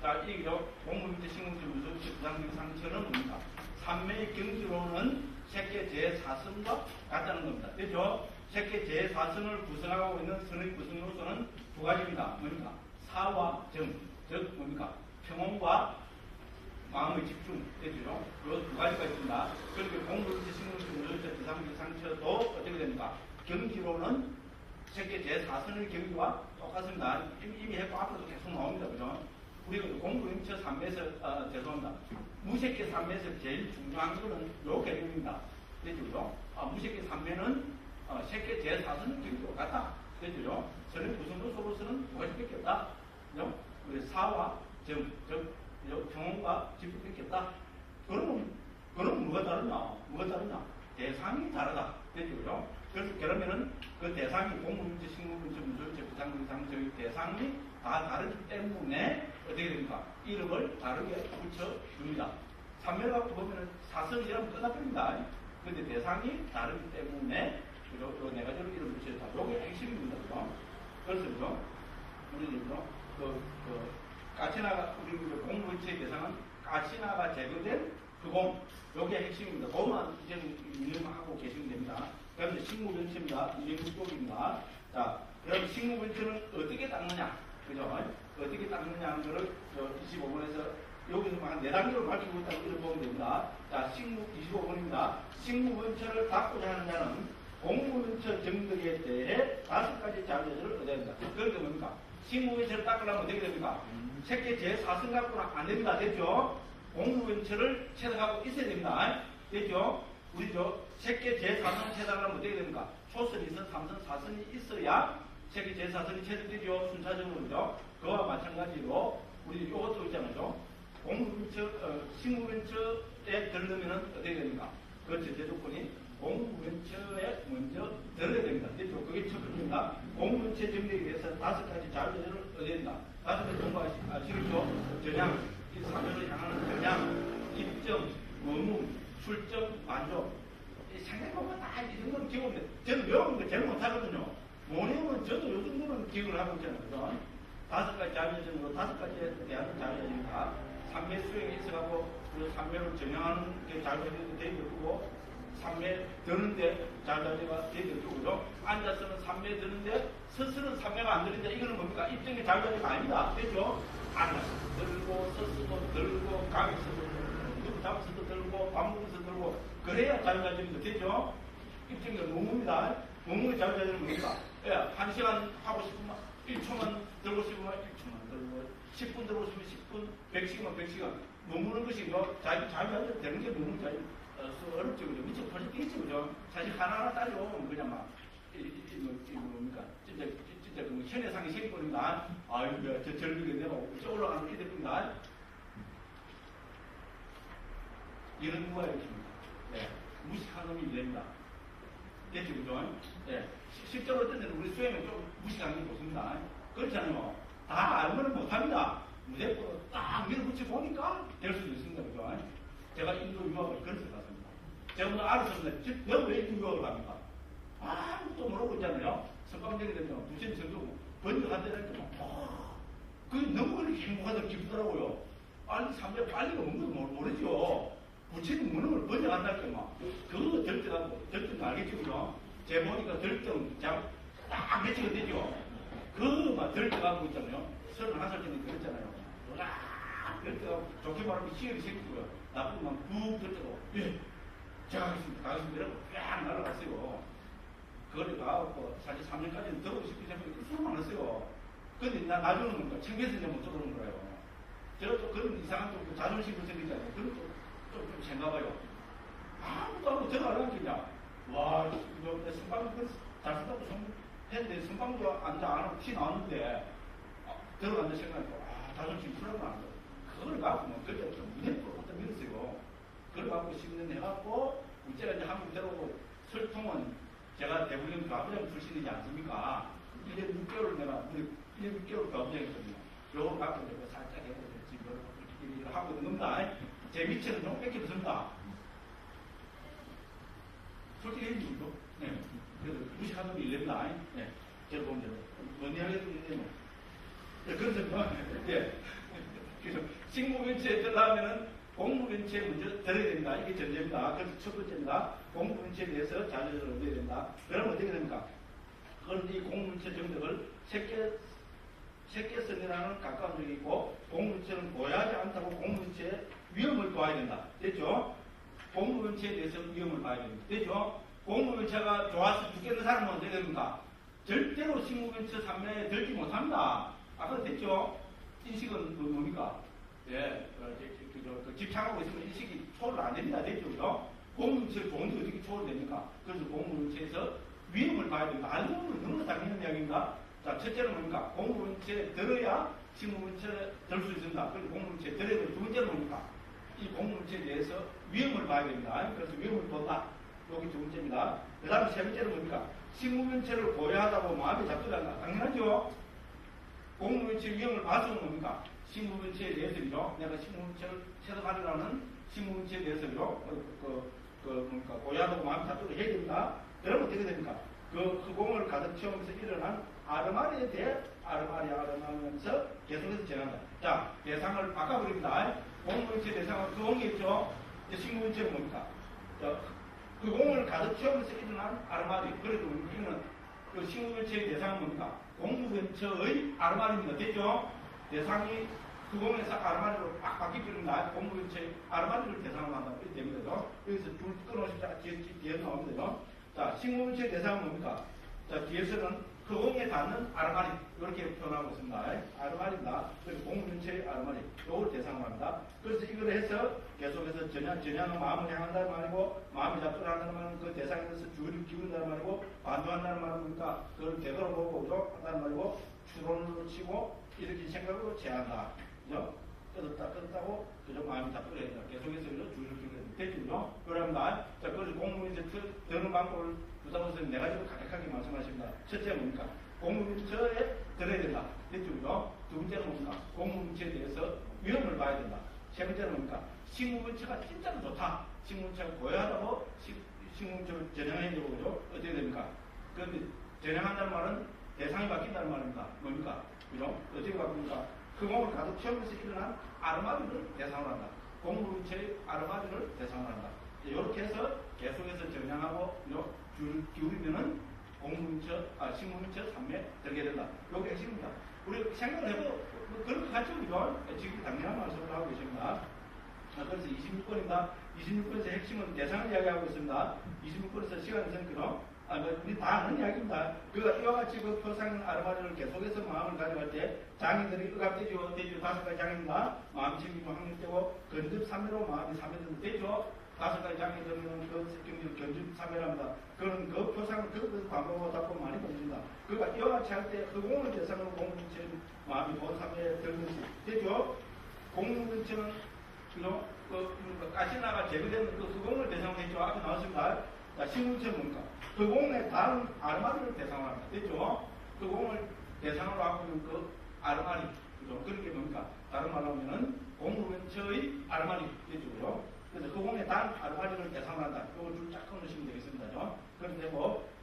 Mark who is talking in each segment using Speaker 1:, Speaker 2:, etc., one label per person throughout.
Speaker 1: 자, 이죠. 공무문제 식물질 무소유체 부상적 상처는 뭡니까? 산매의 경지로는 색계 제4선과 같다는 겁니다. 그죠? 색계 제4선을 구성하고 있는 선의 구성 요소는 두 가지입니다. 뭡니까? 사와 정, 즉 뭡니까? 평온과 마음의 집중, 되죠? 그 두 가지가 있습니다. 그렇게 공무문제 식물질 무소유체 부상적 상처도 어떻게 됩니까? 경지로는 색계 제4선의 경지와 똑같습니다. 이미 했고 앞으로도 계속 나옵니다. 그죠? 우리가 공부인처 3매에서, 죄송합니다. 무색계 3매에서 제일 중요한 거는 요 개념입니다. 됐죠? 무색계 3매는 색계 제4선의 경지와 같다. 됐죠? 선의 구성 요소로서는 두 가지밖에 없다. 그죠? 우리 사와 정, 즉, 평온과 집중밖에 없다. 그러면 뭐가 다르냐? 뭐가 다르냐? 대상이 다르다. 됐죠? 그래서 그러면은 그 대상이 공무문제, 식물문제, 무소유체, 부상적 대상이 다 다르기 때문에 어떻게 됩니까? 이름을 다르게 붙여줍니다. 산매를 보면은 사선이라면 끝나버립니다. 근데 대상이 다르기 때문에 요 네 가지로 이름을 붙여줬다. 요게 핵심입니다. 그래서 우리는요, 까치나가, 우리 공무문제 대상은 까치나가 제거된 흑공, 요게 핵심입니다. 그것만 이제 유념하고 계시면 됩니다. 그다음에 식무변체입니다. 206쪽입니다. 자, 그럼 식무변체는 어떻게 닦느냐? 그죠? 어떻게 닦느냐 하는 거를 25번에서 여기서 한 4단계로 밝히고 있다고 이렇게 보면 됩니다. 자, 25번입니다. 식무변체를 닦고자 하는 자는 공무변체 정득에 대해 5가지 자료들을 얻어야 된다. 그러니까 뭡니까? 식무변체를 닦으려면 어떻게 됩니까? 색계 제4선 갖고는 안 됩니다. 됐죠? 공무변체를 체득하고 있어야 됩니다. 됐죠? 우리죠. 색계 제4선을 체득하려면 어떻게 됩니까? 초선, 2선, 3선, 4선이 있어야 색계 제4선이 체득되죠. 순차적으로죠. 그와 마찬가지로 우리 이것도 있잖아요. 공무변체, 식무변체에 들르면은 어떻게 됩니까? 그 전제 조건이 공무변체에 먼저 들어야 됩니다. 됐죠? 그게 첫 번째입니다. 공무변체 정리에 위해서 5가지 자료들을 얻어야 된다. 5가지 공부하시겠죠? 전향, 이 사면을 향하는 전향, 입점, 의무, 출정, 만족. 생각보면 다 이 정도는 기억합니다. 저는 외우는 거 제일 못하거든요. 못 외우면 저도 이 정도는 기억을 하고 있잖아요. 그죠? 5가지 자료전으로 5가지에 대한 자료입니다. 3매 수행에 있어가고, 그 3매를 전향하는 게 자료가 되어 있고, 3매 드는데 자료가 되어 있고, 그죠? 앉아서는 3매 드는데, 스스로는 3매가 안 드는데, 이거는 뭡니까? 입증의 자료가 아니다. 됐죠? 앉아서 들고, 서서도 들고, 가면서도 들고, 잡아서도 들고, 밥 먹으면서 들고, 그래야 자유자재는 되죠? 입증이 무무입니다. 무무의 자유자재는 뭡니까? 예, 1시간 하고 싶으면 1초만 들고 싶으면 1초만 들고, 10분 들고 싶으면 10분, 100시간만 100시간. 무무는 것이 자유자재로 되는 게 무무 자유. 어렵죠, 그죠? 미처 벌써 뛰지, 그죠? 사실 하나하나 따져보면 그냥 막, 뭡니까? 진짜 그 현해상의 세계권입니다. 아유, 저 젊은이가 내가 어째 올라가는 게 됩니다. 이런 거가 있습니다. 네. 무식한 놈이 이랍니다. 됐죠, 그죠? 네. 실제로 어떤 데는 우리 수행은 좀 무식한 게 좋습니다. 그렇잖아요. 다 알고는 못합니다. 무대포로 딱 밀어붙여 보니까 될 수도 있습니다, 그죠? 제가 인도 유학을 그래서 갔습니다. 제가 뭐 알았습니다. 내가 왜 인도 유학을 갑니까? 아무것도 모르고 있잖아요. 석방적이 되면 부처님 성경 번역한다니까 그게 너무 그렇게 행복하다 기쁘더라고요. 빨리 300 빨리가 뭔지 모르죠. 부처님 문헌을 번역한다니까 막 그거 절대하고 절대는 알겠죠, 그죠? 제 보니까 절대 딱 매치가 되죠. 그막 절대하고 있잖아요. 31살 때는 그랬잖아요. 절대하고 좋게 말하면 시열이 생기고요. 나쁘면 푹 절대고 예, 제가 가겠습니다. 이러고 쫙 날아갔어요. 그걸 가고 사실 3년까지는 들어오고 싶은 생각이 수도 많았어요. 근데 나중에는 뭔가 챙겨서 이제 못 들어오는 거예요. 제가 또 그런 이상한 좀 자존심을 생기잖아요. 그런 좀 생각해요. 아무도 안 하고 저도 안 하겠냐. 와, 내 선방도 잘 쓴다고 했는데 선방도 안 하고 티 나왔는데 들어간다 생각하니까 자존심 풀어가면 안 돼. 그걸 갖고 뭐 그때 좀 무대포로 갖다 밀었어요. 그걸 갖고 10년 해갖고 우째가 이제 한국 들어오고 설통은 제가 대부분 가부장 출신이지 않습니까? 1년 6개월 내가 1년 6개월 가부장이거든요. 요거 갖고 내가 살짝 해보고 지금 이렇게 하고 있는 겁니다. 제 위치는 좀 뺏겨졌습니다. 솔직히 얘기해주죠. 네. 그래도 무식한 놈이 이랍니다. 네. 제가 보면 뭔 이야기 해도 이래요. 네, 그래서 예. 그래서 식물변체에 들어가면은 공무변체에 먼저 들어야 됩니다. 이게 전제입니다. 그래서 첫 번째입니다. 공무변체에 대해서 자료를 얻어야 된다. 그러면 어떻게 됩니까? 그런데 이 공무변체 정책을 새끼성이라는 가까운 적이 있고, 공무변체는 보여하지 않다고 공무변체의 위험을 봐야 된다. 됐죠? 공무변체에 대해서 위험을 봐야 됩니다. 됐죠? 공무변체가 좋아서 죽겠는 사람은 어떻게 됩니까? 절대로 식물변체 산매에 들지 못합니다. 아까 됐죠? 인식은 뭡니까? 예, 집착하고 있으면 인식이 초월 안 됩니다. 됐죠? 공무변체를 좋은데 어떻게 초월됩니까? 그래서 공무변체에서 위험을 봐야 됩니다. 알고는 너무 당연한 이야기입니다. 자, 첫째는 뭡니까? 공무변체에 들어야 식물변체를 들 수 있습니다. 그리고 공무변체에 들어야 되고, 두 번째는 뭡니까? 이 공무변체에 대해서 위험을 봐야 됩니다. 그래서 위험을 본다. 여기 두 번째입니다. 그 다음에 세 번째는 뭡니까? 식물변체를 고려하다고 마음에 잡지 않는다. 당연하죠? 공무변체 위험을 봐서는 뭡니까? 식물변체에 대해서죠. 내가 식물변체를 채석하려는 식물변체에 대해서죠. 뭡니까? 고려하다고 마음에 잡도록 해야 됩니다. 그러면 어떻게 됩니까? 그 흑공을 가득 채우면서 일어난 아르마리에 대해 아르마리하면서 계속해서 진행한다. 자, 대상을 바꿔버립니다. 공무변체 대상은 흑공이겠죠? 식물변체는 뭡니까? 흑공을 가득 채우면서 일어난 아르마리. 그래도 우리는 그 식물변체의 대상은 뭡니까? 공무변체의 아르마리입니다. 됐죠? 대상이 흑공에서 아르마리로 막 바뀌어버립니다. 공무변체의 아르마리를 대상으로 한다. 이렇게 됩니다. 여기서 줄 끊어오시자 뒤에 나옵니다. 자, 식물변체의 대상은 뭡니까? 자, 뒤에서는 흑공에 닿는 아르마리. 이렇게 표현하고 있습니다. 아르마리입니다. 그래서 공무변체의 아르마리. 이걸 대상으로 합니다. 그래서 이걸 해서 계속해서 전향은 마음을 향한다는 말이고, 마음이 잡돌한다는 말은 그 대상에 대해서 주의를 기울인다는 말이고, 반도한다는 말은 뭡니까? 그걸 되돌아보고 한다는 말이고, 추론으로 치고, 이렇게 생각으로 제한다. 그죠? 끊었다고, 그죠? 마음이 잡돌해야 된다. 계속해서 주의를 기울여야 된다. 됐죠? 그럽니다. 자, 그래서 공무변체 되는 방법을 부사 선생님 네 가지로 간략하게 말씀하십니다. 첫째는 뭡니까? 공무변체에 들어야 된다. 됐죠? 두 번째는 뭡니까? 공무변체에 대해서 위험을 봐야 된다. 세 번째는 뭡니까? 식물변체가 진짜로 좋다. 식물변체가 고요하다고 식물변체를 전향해야 되고, 그죠? 어떻게 됩니까? 그런데 전향한다는 말은 대상이 바뀐다는 말입니다. 뭡니까? 그죠? 어떻게 바뀝니까? 흑공을 가득 채우면서 일어난 아르마리를 대상으로 한다. 공무변체의 아르마리를 대상으로 한다. 이렇게 해서 계속해서 전향하고, 줄 기울이면은 식물변체 산매에 들게 된다. 이게 핵심입니다. 우리 생각을 해도 그런 것 같죠? 그죠? 지금 당연한 말씀을 하고 계십니다. 그래서 26번입니다. 26번에서 핵심은 대상을 이야기하고 있습니다. 26번에서 시간 선크로 우리 다 아는 이야기입니다. 이와 같이 그 표상 아르마리를 계속해서 마음을 가져갈 때 장애들이 억압되죠. 다섯 가지 장애입니다. 마음 챙기고 확립되고 건접 3회로 마음이 3회는 되죠. 다섯 가지 장애 들으면 그 경기를 견집 3회랍니다. 그런 그 표상을 그 광고가 잡고 많이 보입니다. 그러니까 이와 같이 할 때 흑공을 대상으로 공무변체 마음이 본 3회에 들는지 되죠. 공무변체는 그죠? 가시나가 제거되는 그 흑공을 대상으로 했죠. 앞에 나왔습니다. 자, 식물체는 뭡니까? 흑공의 다른 아르마리를 대상으로 합니다. 됐죠? 흑공을 대상으로 하고 있는 그 아르마리. 그죠? 그런 게 뭡니까? 다른 말로 하면은 공무변체의 아르마리. 됐죠? 그래서 흑공의 다른 아르마리를 대상으로 한다. 이걸 줄 쫙 끊으시면 되겠습니다. 그런데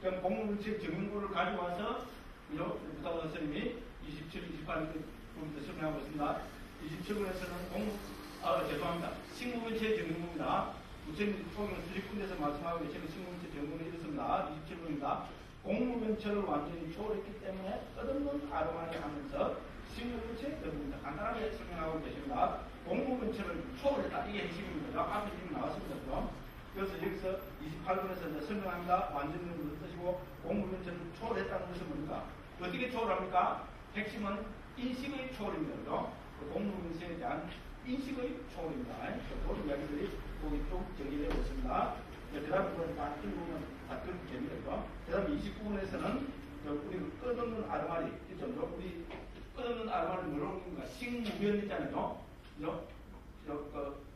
Speaker 1: 그럼 공무변체 증명부를 가져와서, 그죠? 부탁 선생님이 27, 28부터 설명하고 있습니다. 27번에서는 죄송합니다. 식물변체 증명부입니다. 우선 총영 수직군에서 말씀하고 계시는 식물변체 증명부는 이렇습니다. 27번입니다. 공무변체를 완전히 초월했기 때문에 끝없는 아르마리 하면서 식물변체에 들어옵니다. 간단하게 설명하고 계십니다. 공무변체를 초월했다. 이게 핵심입니다. 앞에 지금 나왔습니다. 그래서 여기서 28번에서 설명합니다. 완전히 무슨 뜻이고 공무변체를 초월했다는 것은 뭡니까? 어떻게 초월합니까? 핵심은 인식의 초월입니다. 공무변체에 대한 인식의 초월입니다. 그런 이야기들이 거기 쭉 정리되고 있습니다. 그 다음에 그걸 다 읽으면 다 그렇게 됩니다. 그 다음에 29번에서는 우리 끝없는 아르마리, 있죠? 우리 끝없는 아르마리 뭐라고 합니까? 식무변 있잖아요.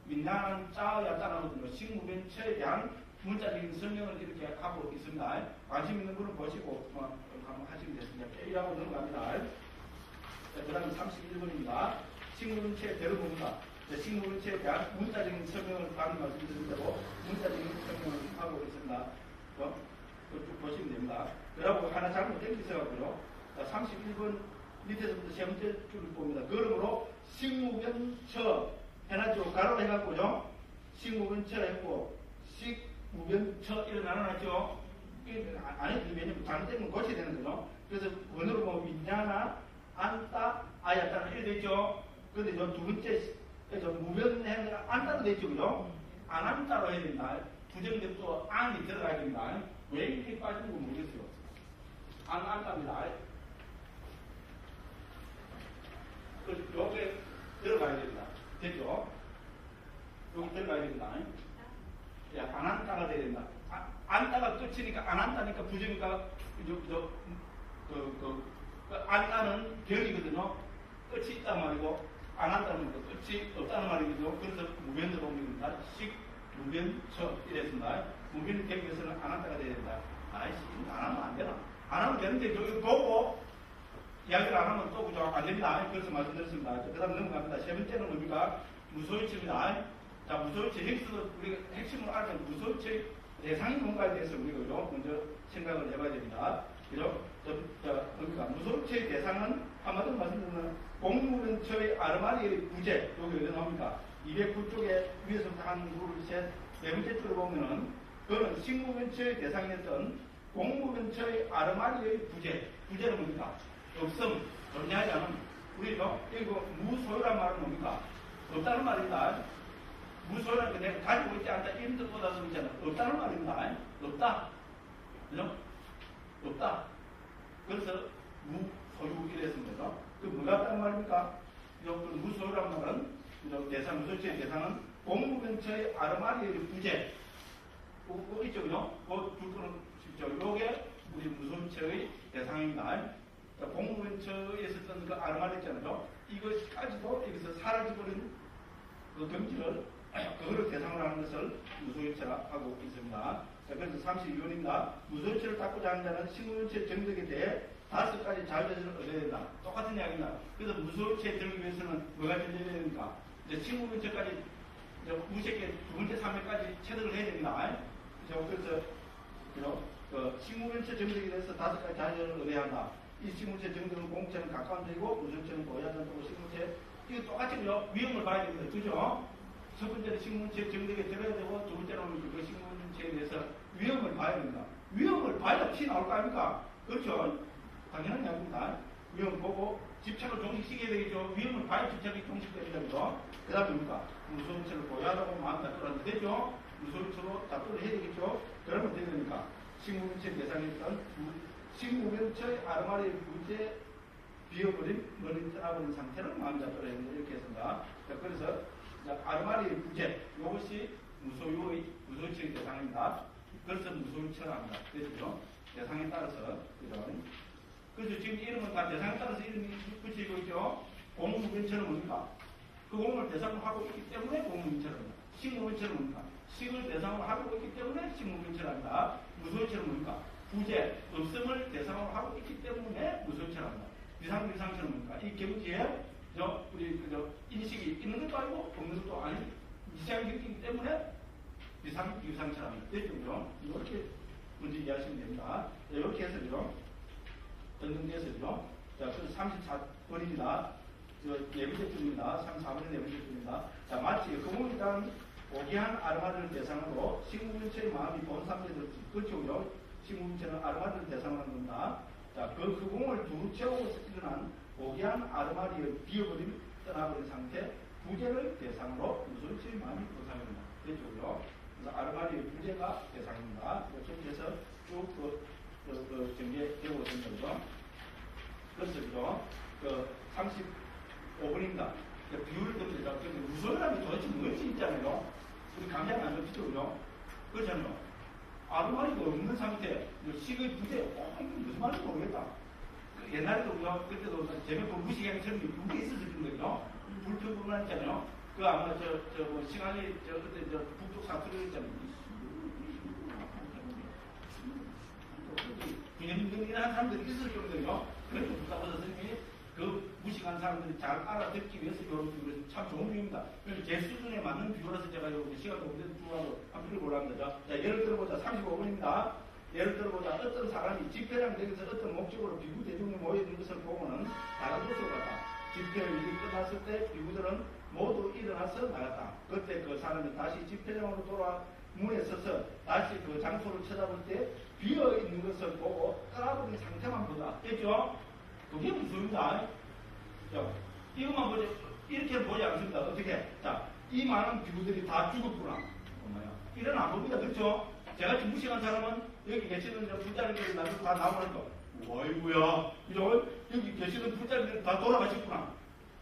Speaker 1: 민나는 짜야 짜나거든요. 식무변체에 대한 문자적인 설명을 이렇게 하고 있습니다. 관심 있는 분을 보시고 한번 하시면 되겠습니다. A라고 넘어갑니다. 그 다음에 31번입니다. 식물변체의 대로봅니다. 식물변체에 대한 문자적인 설명을 방금 말씀드린 대로 문자적인 설명을 하고 있습니다. 쭉 보시면 됩니다. 그러고 하나 잘못 땡기셔가지고요. 31번 밑에서부터 세 번째 줄을 봅니다. 그러므로 식무변처 해놨죠. 가로로 해갖고요. 식무변처 했고 식무변처 이렇게 나눠놨죠. 안 해도 왜냐면 잘못되면 고쳐야 되는 거죠. 그래서 번호로 보면 윈냐나 안따 아야따는 이렇게 되죠. 그런데 저 두 번째 저 무변해 안따로 되죠. 그죠? 안 안따로 해야 된다. 부정대도 안이 들어가야 됩니다. 왜 이렇게 빠지는 거 모르겠어요. 안 안따입니다. 여기에 들어가야 됩니다. 됐죠? 여기 들어가야 됩니다. 야, 안 한다가 돼야 된다. 안다가 끝이니까 안 한다니까 부정이니까 안다는 별이거든요. 끝이 있단 말이고 안 한다는 거 끝이 없다는 말이거든요. 그래서 무변으로 옵니다. 식 무변처 이랬습니다. 무변이 되기 위해서는 안 한다가 돼야 된다. 아이씨, 안 하면 안 되나? 안 하면 되는데 여기 보고 이야기를 안 하면 또 그죠? 안 됩니다. 그래서 말씀드렸습니다. 그 다음 넘어갑니다. 세 번째는 뭡니까? 무소유치입니다. 자, 무소유치, 여기서도 우리가 핵심을 알면 무소유치 대상이 뭔가에 대해서 우리가 그죠? 먼저 생각을 해봐야 됩니다. 그죠? 그러니까 무소유치의 대상은 한마디로 말씀드리면 공무변처의 아르마리의 부재, 여기 어디 나옵니까? 209쪽에 위에서부터 한, 둘, 셋, 네 번째 줄을 보면은 그거는 식무변처의 대상이었던 공무변처의 아르마리의 부재, 부재는 뭡니까? 없음, 존재하지 않음. 우리가 이거 무소유란 말은 뭡니까? 없다는 말입니다. 무소유라는 게 내가 가지고 있지 않다 이런 뜻보다도 있잖아. 없다는 말입니다. 없다. 그죠? 없다. 그래서 무소유 이랬습니다. 그 뭐가 없다는 말입니까? 그 무소유란 말은 대상, 무소유의 대상은 공무변처의 아르마리의 부재. 그거 있죠, 그죠? 그 줄거는 쉽죠. 요게 우리 무소유의 대상입니다. 공무원처에 있었던 그 아르마리 있잖아요. 이것까지도 여기서 사라져버린 그 경지를, 그거를 대상으로 하는 것을 무소유체라 하고 있습니다. 자, 그래서 32번입니다. 무소유체를 닦고자 하는 자는 식무변체 정득에 대해 5가지 자유자질을 얻어야 된다. 똑같은 이야기입니다. 그래서 무소유체에 들기 위해서는 뭐가 전제돼야 됩니까? 이제 식무변체까지 무색계 두 번째 3회까지 체득을 해야 됩니다. 그래서, 그 식무변체 정득에 대해서 5가지 자유자질을 얻어야 한다. 이 식물체 정도는 공체는 가까운 데이고 무소유체는 보여야 된다고 식물체 이거 똑같이 위험을 봐야 됩니다. 그죠? 첫 번째는 식물체 정도에 들어야 되고 두 번째는 그 식물체에 대해서 위험을 봐야 됩니다. 위험을 봐야 티 나올 거 아닙니까? 그렇죠? 당연한 이야기입니다. 위험 보고 집착을 종식시켜야 되겠죠. 위험을 봐야 집착이 종식됩니다. 그죠? 그 다음에 뭡니까? 무소유체를 보여야 하다고 마음 다투라도 되죠? 무소유체로 다투를 해야 되겠죠? 그러면 어떻게 됩니까? 식물체 대상이었던 식무변처의 아르마리의 부재 비어버린 머리 떠나버린 상태를 마음 잡으려 했는데 이렇게 했습니다. 자, 그래서 아르마리의 부재 이것이 무소유체의 대상입니다. 그래서 무소유체를 합니다. 그렇죠? 대상에 따라서 그죠? 그래서 지금 이름은 다 대상에 따라서 이름이 붙이고 있죠. 공무변처는 뭡니까? 그 공을 대상으로 하고 있기 때문에 공무변처를 합니다. 식무변처는 뭡니까? 식을 대상으로 하고 있기 때문에 식무변처를 합니다. 무소유체는 뭡니까? 부재, 없음을 대상으로 하고 있기 때문에 무소유체를 합니다. 비상비상처는 뭡니까? 이 경지에 우리 인식이 있는 것도 아니고 없는 것도 아닌 이상 경지이기 때문에 비상비상처를 합니다. 됐죠? 이렇게 문제 이해하시면 됩니다. 이렇게 해서요. 등등돼서요. 자, 그래서 34번입니다. 네 번째 줄입니다. 34번의 네 번째 줄입니다. 자, 마치 그분에 대한 오기한 아르마리를 대상으로 식무변체의 마음이 본삼에서 그렇죠. 식무변체는 아르마리를 대상으로 하는 겁니다. 자, 그 공을 두루 채우고 일어난 오기한 아르마리의 비어버린 떠나버린 상태 부재를 대상으로 무소유체의 마음이 본삼입니다. 됐죠. 그래서 아르마리의 부재가 대상입니다. 이렇게 해서 쭉 전개되고 있는 거죠. 그래서 그 35번입니다. 비율을 듭니다. 무소유라면 도대체 뭔지 있잖아요. 우리 감당 안 잡히죠, 그죠? 그렇잖아요. 아르마리가 없는 상태, 식의 부재, 무슨 말인지 모르겠다. 옛날에도 그때도 재배포 무식행처럼 그게 있었을 거예요. 불평불만 했잖아요. 그 아마 시간이 그때 북쪽 사투리 있잖아요. 그냥 사람들이 있을 정도예요. 그래서 북사보다 선생님이 그 무식한 사람들이 잘 알아듣기 위해서 이런 비유를 참 좋은 비유입니다. 그래서 제 수준에 맞는 비유라서 제가 여기 시간도 없는데 두라도 한 비를 보려는 거죠. 자, 예를 들어보자. 35번입니다. 예를 들어보자. 어떤 사람이 집회랑 되면서 어떤 목적으로 비구 대중이 모여있는 것을 보고는 다른 곳으로 갔다. 집회 일이 끝났을 때 비구들은 모두 일어나서 나갔다. 그때 그 사람이 다시 집회장으로 돌아 문에 서서 다시 그 장소를 쳐다볼 때 비어있는 것을 보고 떠나버린 상태만 보다. 됐죠? 그게 무슨입니다. 이것만 보지, 이렇게 보지 않습니다. 어떻게? 자, 이 많은 비구들이 다 죽었구나. 이런 안 봅니다. 그렇죠? 제같이 무식한 사람은 여기 계시는 불자리들이 나중에 다 나오는 거. 어이구야. 그죠? 여기 계시는 불자리들이 다 돌아가셨구나.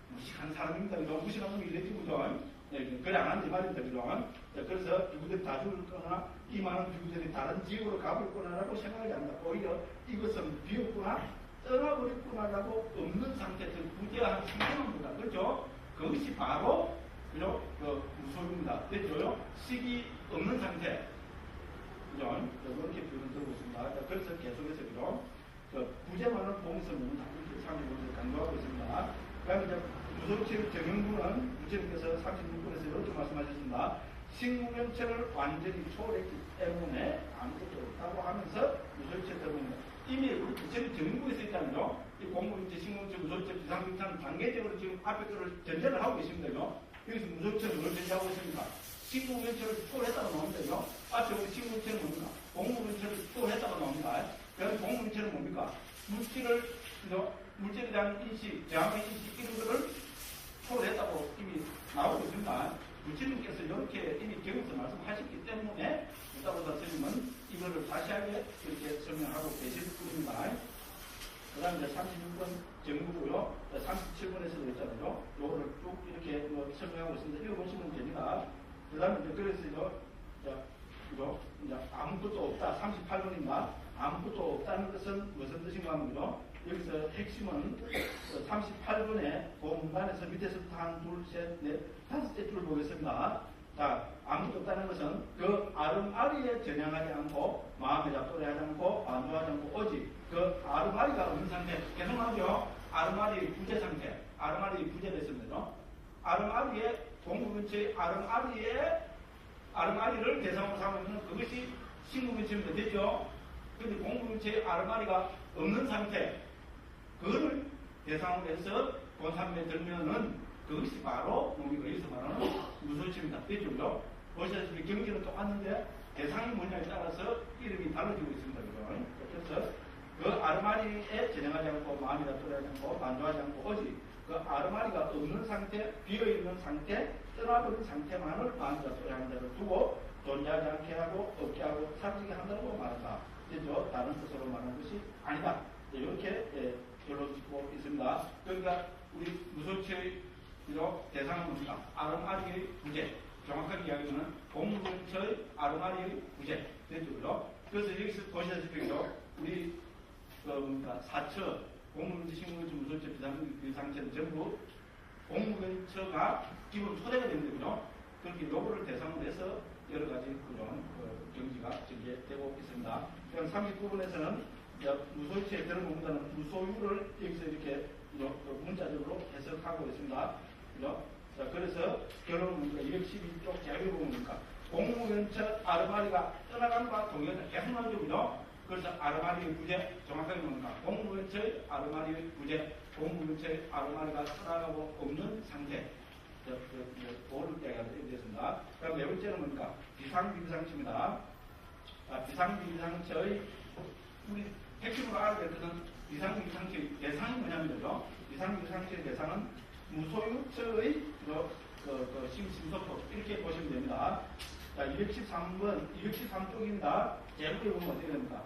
Speaker 1: 무식한 사람입니다. 그죠? 무식한 놈이 이랬지, 그죠? 그래 안 한지 말입니다. 그죠? 그래서 비구들이 다 죽을 거나 이 많은 비구들이 다른 지역으로 가볼 거나라고 생각하지 않는다. 오히려 이것은 비었구나, 떠나버렸구나라고 없는 상태, 즉 부재한 상태만 보다. 그렇죠? 그것이 바로 그죠? 무속입니다. 됐죠? 식이 없는 상태. 그죠? 이렇게 표현을 들고 있습니다. 그래서 계속해서 그죠? 부재만을 보면서 너무 다른 상황을 강조하고 있습니다. 그다음에 이제 무속체 정형부는 부처님께서 36분에서 이렇게 말씀하셨습니다. 식무명체를 완전히 초월했기 때문에 아무것도 없다고 하면서 무속체 때문에 이미 우리 부처님 정형부에서 있잖아요. 이 공무명체, 식무명체, 무속체, 비상비상 단계적으로 지금 앞에 거를 전제를 하고 계십니다. 여기서 무속체는 뭘 전제하고 있습니까? 식무명체를 초월했다고 나옵니다. 앞에 우리 식무명체는 뭡니까? 공무명체를 초월했다고 나옵니다. 그래서 공무명체는 뭡니까? 물질에 대한 인식, 제한의 인식 이런 것을 초월했다고 이미 나오고 있습니다. 부처님께서 이렇게 이미 경에서 말씀하셨기 때문에 부다보다 스님은 이거를 자세하게 이렇게 설명하고 계실 뿐입니다. 그 다음에 36번 정부고요. 37번에서도 있잖아요. 요거를 쭉 이렇게 설명하고 있습니다. 읽어보시면 됩니다. 그 다음에 그래서 이제 아무것도 없다. 38번입니다. 아무것도 없다는 것은 무슨 뜻인가 하면요. 여기서 핵심은 38번에 그 문단에서 밑에서부터 한, 둘, 셋, 넷, 다섯째 줄 보겠습니다. 자, 아무것도 없다는 것은 그 아름아리에 전향하지 않고 마음에 잡돌이하지 않고 반조하지 않고 오직 그 아름아리가 없는 상태. 계속 나오죠. 아름아리 부재 상태. 아름아리 부재됐습니다. 아름아리의 공부근처의 아름아리를 대상으로 삼으면 그것이 식무근처입니다. 됐죠? 근데 공부근처의 아름아리가 없는 상태. 그거를 대상으로 해서 본산에 들면은 그것이 바로 우리가 여기서 말하는 무소치입니다. 됐죠? 보시다시피 경기는 똑같은데 대상이 뭐냐에 따라서 이름이 달라지고 있습니다. 그래서 그 아르마리에 전향하지 않고 마음이라 소리하지 않고 반조하지 않고 오직 그 아르마리가 없는 상태, 비어있는 상태, 떠나버린 상태만을 마음이라 소리하는 데를 두고 존재하지 않게 하고 없게 하고 사라지게 한다고 말한다. 됐죠? 다른 뜻으로 말하는 것이 아니다. 이렇게 결론 짓고 있습니다. 그러니까 우리 무소치의 대상은 뭡니까? 아르마리의 부재. 정확하게 이야기하면 공문처의 아르마리의 부재. 됐죠? 그래서 여기서 보시다시피 우리 사처, 공문처, 식문처, 무소처, 비상처는 전부 공문처가 기본 토대가 됩니다. 그렇게 요거를 대상으로 해서 여러 가지 그런 경지가 전개되고 있습니다. 그럼 39번에서는 무소유체에 들어본다는 무소유를 여기서 이렇게 문자적으로 해석하고 있습니다. 자, 그래서 결론은 212쪽 자료를 보니까 공무원처 아르마리가 떠나간과 동일하다. 계속 나오죠. 그래서 아르마리의 부재, 정확하게 뭡니까? 공무원처의 아르마리의 부재, 공무원처의 아르마리가 떠나가고 없는 상태. 도를 얘기하겠습니다. 그럼 네 번째는 뭡니까? 비상비상처입니다. 비상비상처의 우리 핵심으로 알아야 될 것은 비상비상처의 대상이 뭐냐면요. 비상비상처의 대상은 무소유처의 심심소법 이렇게 보시면 됩니다. 자, 213번, 213쪽입니다. 제목에 보면 어떻게 됩니까?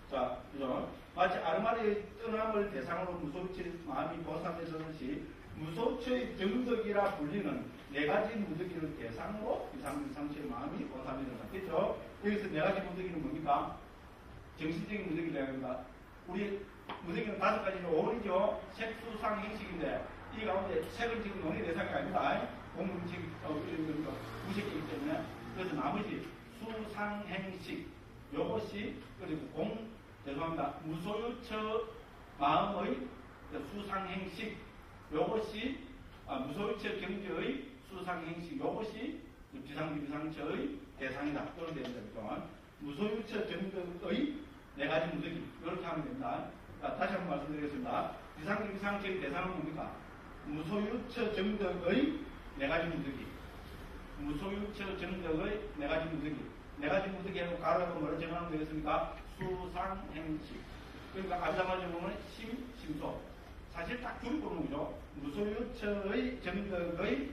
Speaker 1: 자, 그죠? 마치 아르마리의 떠남을 대상으로 무소유처의 마음이 보상해서듯이 무소유처의 정덕이라 불리는 네 가지 무덕기를 대상으로 비상비상처의 마음이 보상해서 겠죠? 여기서 네 가지 무덕기는 뭡니까? 정신적인 무덕기를 합니다. 우리 무덕기는 5가지로 오리죠. 색수상 행식인데 이 가운데 색은 지금 논의 대상이 아닙니다. 공문식, 무색이기 때문에. 그래서 나머지 수상행식, 요것이, 그리고 죄송합니다. 무소유처 마음의 수상행식, 요것이, 무소유처 경제의 수상행식, 요것이 비상비상처의 대상이다. 그런 됩니다. 무소유처 정득의 네 가지 무더기. 이렇게 하면 됩니다. 자, 다시 한번 말씀드리겠습니다. 비상기상체의 대상은 뭡니까? 무소유처 정득의 네 가지 무더기. 무소유처 정득의 네 가지 무더기. 네 가지 무더기하고 가로하고 뭐를 정하면 되겠습니까? 수상행식. 그러니까 아자마자 보면 심소. 사실 딱 줄이 보는 거죠. 무소유처의 정득의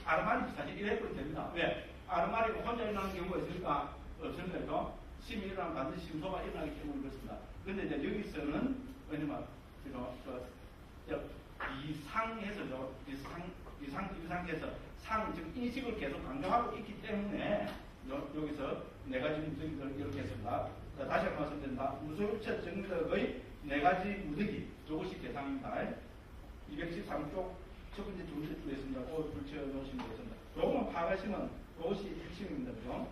Speaker 1: 아르마리 사실 이래 버리면 됩니다. 왜? 아르마리가 혼자 일어나는 경우가 있으니까 없습니다. 그죠? 심이 일어나면 반드시 심소가 일어나기 때문에 그렇습니다. 근데 이제 여기서는 왜냐면 비상해서죠. 비상해서 즉 인식을 계속 강조하고 있기 때문에 여기서 네 가지 무더기를 이렇게 했습니다. 자, 다시 한번 말씀드립니다. 무소유처 정득의 네 가지 무더기. 이것이 대상입니다. 213쪽 첫 번째 두 번째 줄에 있습니다. 붙여놓으시면 되겠습니다. 요것만 파악하시면 이것이 핵심입니다. 그죠?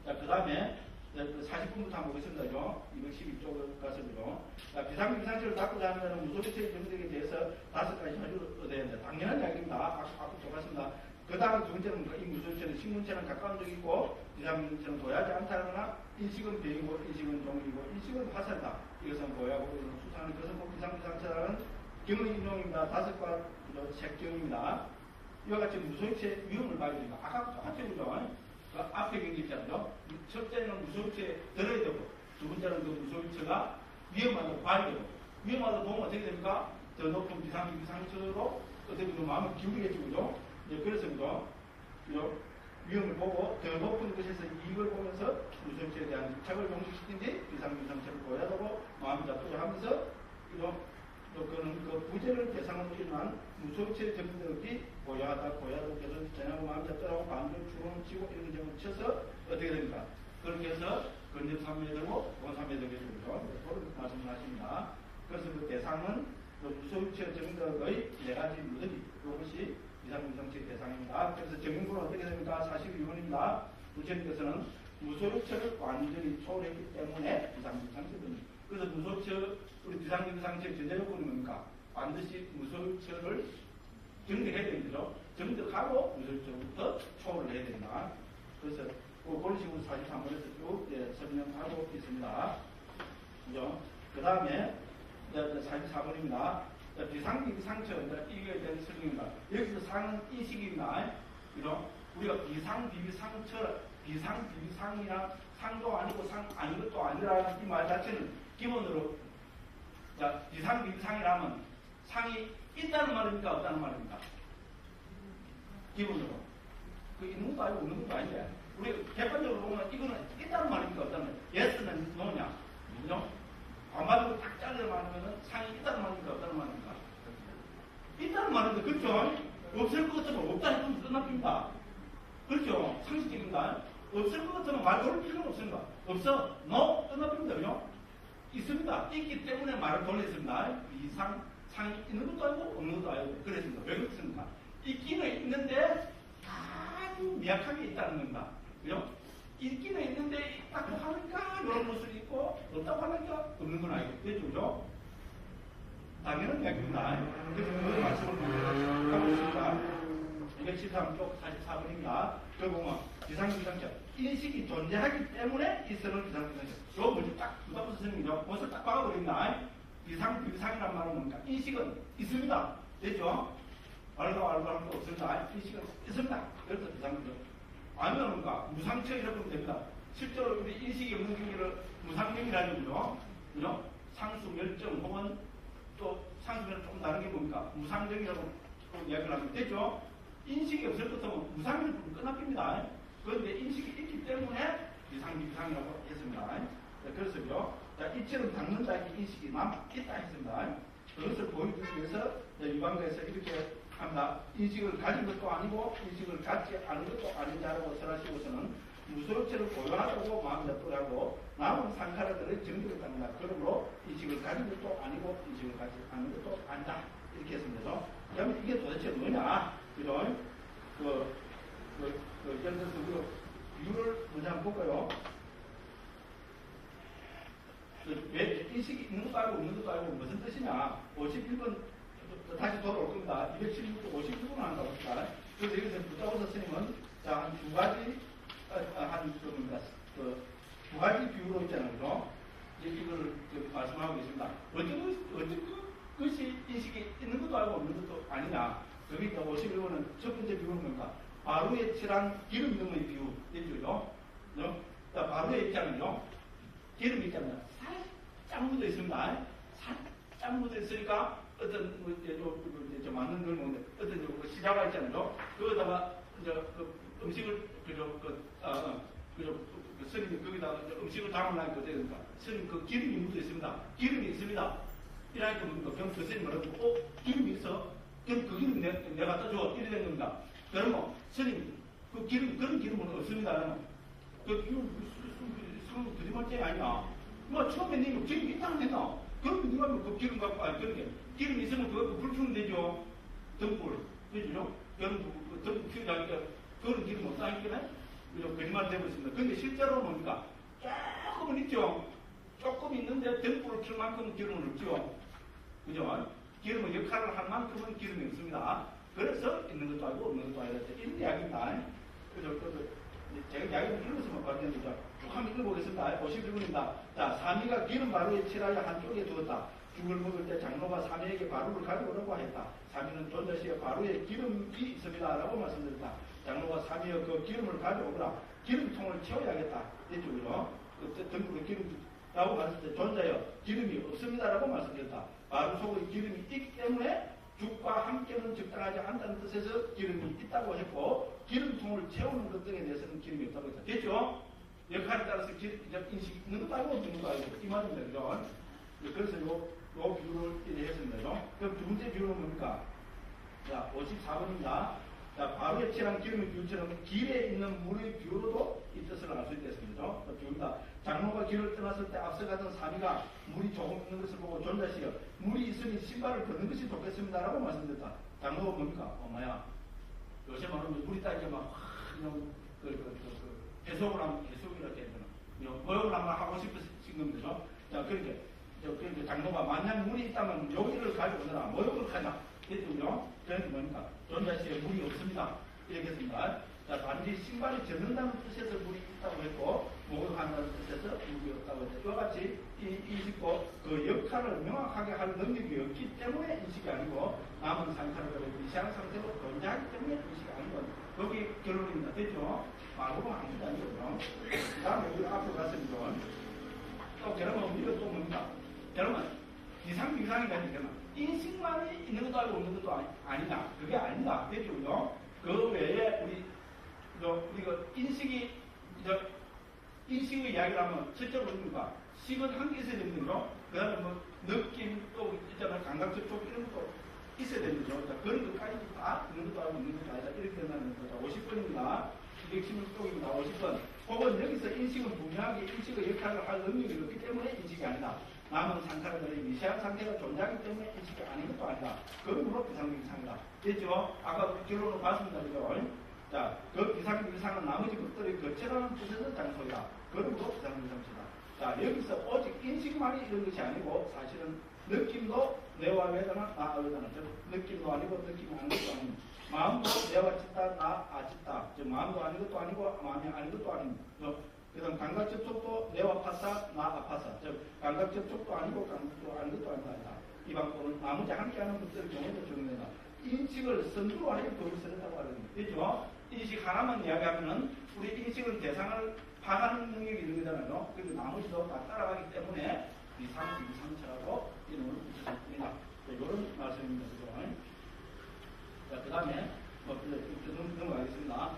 Speaker 1: 자, 그 다음에 40분부터 한번 보겠습니다. 212쪽을 가서 그죠? 자, 비상처를 갖고자 하면 무소유처의 정득에 대해서 5가지 사유를 얻어야 됩니다. 당연한 이야기입니다. 아까 똑같습니다. 그 다음에 두 번째는 이 무소유처는 식문체는 가까운 적이 있고 비상처는 도야지 않다거나 인식은 병이고 인식은 종이고 인식은 화살이다. 이것은 고야고 이것은 수상은 그것은 꼭 비상처라는 경의 인용입니다. 5과 책경입니다. 이와 같이 무소유처의 위험을 봐야 됩니다. 아까 똑같이 보죠. 그 앞에 경기 있잖아요. 첫째는 무소유처에 들어야 되고 두 번째는 그 무소유처가 위험하다고 봐야 되고 위험하다고 보면 어떻게 됩니까? 더 높은 비상처로 어떻게 보면 마음을 기울이겠죠. 그죠? 그래서 그죠? 위험을 보고 더 높은 곳에서 이익을 보면서 무소유처에 대한 집착을 용식시킨지 비상처를 보여하고 마음을 잡고자 하면서 그는 그 부재를 대상으로 일어난 무소유처의 정득이 고야하다 계속 전하고 마음 잡더라고 반대로 주름 치고 이런 점을 쳐서 어떻게 됩니까? 그렇게 해서 건접삼매에 되고 원삼매에 되게 되죠. 그런 말씀을 하십니다. 그래서 그 대상은 무소유처 정득의 네 가지 무더기. 이것이 비상비상처의 대상입니다. 그래서 정인구는 어떻게 됩니까? 42번입니다. 부처님께서는 무소유처를 완전히 초월했기 때문에 비상비상처입니다. 그래서 무소유처, 우리 비상비상처의 전제조건이 뭡니까? 반드시 무소유처를 정득해야 되죠. 정득하고 무소유처부터 초월을 해야 된다. 그래서 그런 식으로 43번에서 쭉 설명하고 있습니다. 그죠? 그 다음에 44번입니다. 비상비상처, 이거에 대한 설명입니다. 여기서 상은 인식입니다. 그죠? 우리가 비상이랑 상도 아니고 상 아닌 것도 아니라는 이 말 자체는 기본으로 비상이라면 상이 있다는 말입니까? 없다는 말입니까? 기본으로. 그 있는 것도 아니고 없는 것도 아닌데 우리 객관적으로 보면 이거는 있다는 말입니까? 없다는 말입니까? 예스는 뭐냐? 그죠? 반반으로 딱 잘려 말하면 상이 있다는 말입니까? 없다는 말입니까? 있다는 말인데 그렇죠? 없을 것 같으면 없다 해도 끝납니다. 그렇죠? 상식적입니다. 없을 것 같으면 말 걸을 필요는 없습니다. 없어. no? 끝납니다. 그죠? 있습니다. 있기 때문에 말을 돌렸습니다. 상이 있는 것도 아니고 없는 것도 아니고 그랬습니다. 왜 그렇습니까? 있기는 있는데 아주 미약하게 있다는 겁니다. 그죠? 있기는 있는데 있다고 하니까 이런 모습이 있고 없다고 하니까 없는 건 아니고 그렇죠? 그죠? 당연한 이야기입니다. 그래서 그 말씀을 하고 있습니다. 213쪽 44번입니다. 그 보면 비상비상처 인식이 존재하기 때문에 있어는 비상비상처. 요 문제 딱 두다부 선생님이죠. 못을 딱 박아버립니다. 비상이란 말은 뭡니까? 인식은 있습니다. 됐죠? 알고 할 거 없습니다. 인식은 있습니다. 그래서 비상비상처. 아니면 뭡니까? 무상처 이렇게 보면 됩니다. 실제로 우리 인식이 없는 경우를 무상경이라는 거죠. 그죠? 상수멸정 혹은 또 상수멸은 조금 다른 게 뭡니까? 무상정이라고 이야기를 하면 됐죠? 인식이 없을 것 같으면 무상을 끝납니다. 그런데 인식이 있기 때문에 비상이라고 했습니다. 그래서요, 이처럼 닦는다는 인식이 있다 했습니다. 그것을 보여주기 위해서 유방가에서 이렇게 합니다. 인식을 가진 것도 아니고 인식을 갖지 않은 것도 아닌 자라고 설하시고서는 무소유처를 고용하고 마음 잡고하고 남은 상카라들의 정도를 합니다. 그러므로 인식을 가진 것도 아니고 인식을 갖지 않은 것도 아니다. 이렇게 했습니다. 그러면 이게 도대체 뭐냐? 이런 예를 들어서 비유를 먼저 한번 볼까요? 왜 인식이 있는 것도 알고 없는 것도 알고 무슨 뜻이냐? 51번 다시 돌아올 겁니다. 276도 51번 한다고 합니다. 그래서 여기서 붙잡아서 스님은 한 두 가지 두 가지 비유로 있잖아요. 그죠? 이제 이거를 말씀하고 계십니다. 어떤 것이 인식이 있는 것도 알고 없는 것도 아니냐. 여기 51번은 첫 번째 비유는 뭔가? 바로에 칠한 기름 등의 비유. 됐죠? 자, 바로에 있잖아요. 기름이 있잖아요. 살짝 묻어 있습니다. 살짝 묻어 있으니까 어떤 저 맞는 걸 먹는데 어떤 시자가 있잖아요. 거기다가 이제 그 음식을 스님이 거기다가 음식을 담으려니까 어떻게 됩니까? 스님 그 기름이 묻어 있습니다. 기름이 있습니다. 이라니까 뭡니까? 그럼 그 스님 말하고 기름이 있어? 그럼 그 기름 내가 갖다 줘. 이래 된 겁니다. 그러면 스님 그 기름 그런 기름은 없습니다. 그 기름 드리말쟁이 아니야. 뭐 처음에 니가 기름이 있다고 했나? 그럼 누가 그 기름 갖고 그렇게 기름 있으면 그거 불 피우면 되죠. 등불 그죠? 여러분 등불 피우자니까 그런 기름 없다니까 거짓말 되고 있습니다. 근데 실제로는 뭡니까? 조금은 있죠. 조금 있는데 등불을 킬 만큼은 기름은 없죠. 그죠? 기름은 역할을 할 만큼은 기름이 없습니다. 그래서 있는 것도 아니고 없는 것도 아니다. 이런 이야기입니다. 그죠? 제가 이야기를 읽었으면 바르겠는데 쭉 한번 읽어보겠습니다. 51분입니다. 자, 사미가 기름 바루에 칠하여 한쪽에 두었다. 죽을 먹을 때 장로가 사미에게 바루를 가져오라고 하였다. 사미는 존자시에 바루에 기름이 있습니다. 라고 말씀드렸다. 장로가 사미의 그 기름을 가져오거라. 기름통을 채워야겠다. 됐죠? 그죠? 등불에 기름라고 말했을 때 존자여 기름이 없습니다. 라고 말씀드렸다. 바루 속에 기름이 있기 때문에 죽과 함께는 적당하지 않다는 뜻에서 기름이 있다고 했고 기름통을 채우는 것 등에 대해서는 기름이 없다고 했다. 됐죠? 역할에 따라서 인식이 있는 것도 아니고 없는 것도 아니고 이 말입니다. 그죠? 그래서 요 비유를 이렇게 했습니다. 그죠? 그럼 두 번째 비유는 뭡니까? 자, 54번입니다. 자, 바로에 칠한 기름의 비유처럼 길에 있는 물의 비유로도 이 뜻을 알 수 있겠습니다. 비유입니다. 장로가 길을 떠났을 때 앞서가던 사미가 물이 조금 있는 것을 보고 존자시여 물이 있으니 신발을 벗는 것이 좋겠습니다. 라고 말씀드렸다. 장로가 뭡니까? 엄마야. 요새 말하면 물이 따지게 막 그냥 해석을 하면 해석이라고 해야 되나? 모욕을 한번 하고 싶으신 겁니다. 자, 그러니까 장로가 만약 물이 있다면 여기를 가져오느라 모욕을 하자. 됐죠? 그러니까 뭡니까? 존자시에 물이 없습니다. 이렇게 했습니다. 자, 단지 신발이 젖는다는 뜻에서 물이 있다고 했고, 목욕한다는 뜻에서 물이 없다고 했죠. 이와 같이 인식도 그 역할을 명확하게 할 능력이 없기 때문에 인식이 아니고, 남은 상태로 미시한 상태로 존재하기 때문에 인식이 아니고, 여기 결론입니다. 됐죠? 말고는 아무것도 아니거든요. 그 다음에 우리 앞으로 갔습니다. 또, 그러면 우리가 또 뭡니까? 여러분, 이상이가 아니잖아. 인식만이 있는 것도 아니고 없는 것도 아니다. 그게 아니다. 됐죠? 그 외에 우리가 인식의 이야기를 하면 첫째로 뭡니까? 식은 한 개 있어야 되는 거죠. 그 다음에 뭐 느낌 또 있잖아요. 감각 접촉 이런 것도 있어야 되는 거죠. 자, 그런 것까지 다 있는 것도 아니고 없는 것도 아니다. 이렇게 된다는 거죠. 50번입니다. 216쪽입니다. 50번. 혹은 여기서 인식은 분명하게 인식의 역할을 할 능력이 없기 때문에 인식이 아니다. 남은 상태들이 미세한 상태가 존재하기 때문에 인식이 아닌 것도 아니다. 그러므로 비상적 이상이다. 됐죠? 아까 결론을 봤습니다. 그죠? 자, 그 비상적 이상은 나머지 것들이 거쳐가는 뜻에서 장소이다. 그러므로 비상적 이상이다. 자, 여기서 오직 인식만이 이런 것이 아니고 사실은 느낌도 내와 외다나 나 외다나 즉 느낌도 아니고 느낌이 아닌 것도 아니고 마음도 내와 짙다 나 아짙다 즉 마음도 아닌 것도 아니고 마음이 아닌 것도 아닙니다. 그 다음 감각 접촉도 내와 파사 나 아파사 즉 감각 접촉도 아니고 감각도 아닌 것도 아니다. 이 방법은 나머지 함께하는 것들을 경우도 적용된다. 인식을 선두로 하여 법을 쓰는다고 하거든요. 그렇죠? 인식 하나만 이야기하면은 우리 인식은 대상을 파악하는 능력이 있는 거잖아요. 그리고 나머지도 다 따라가기 때문에 이상처라고 이름을 붙였습니다. 이런 말씀입니다. 그죠? 자, 그 다음에 넘어가겠습니다.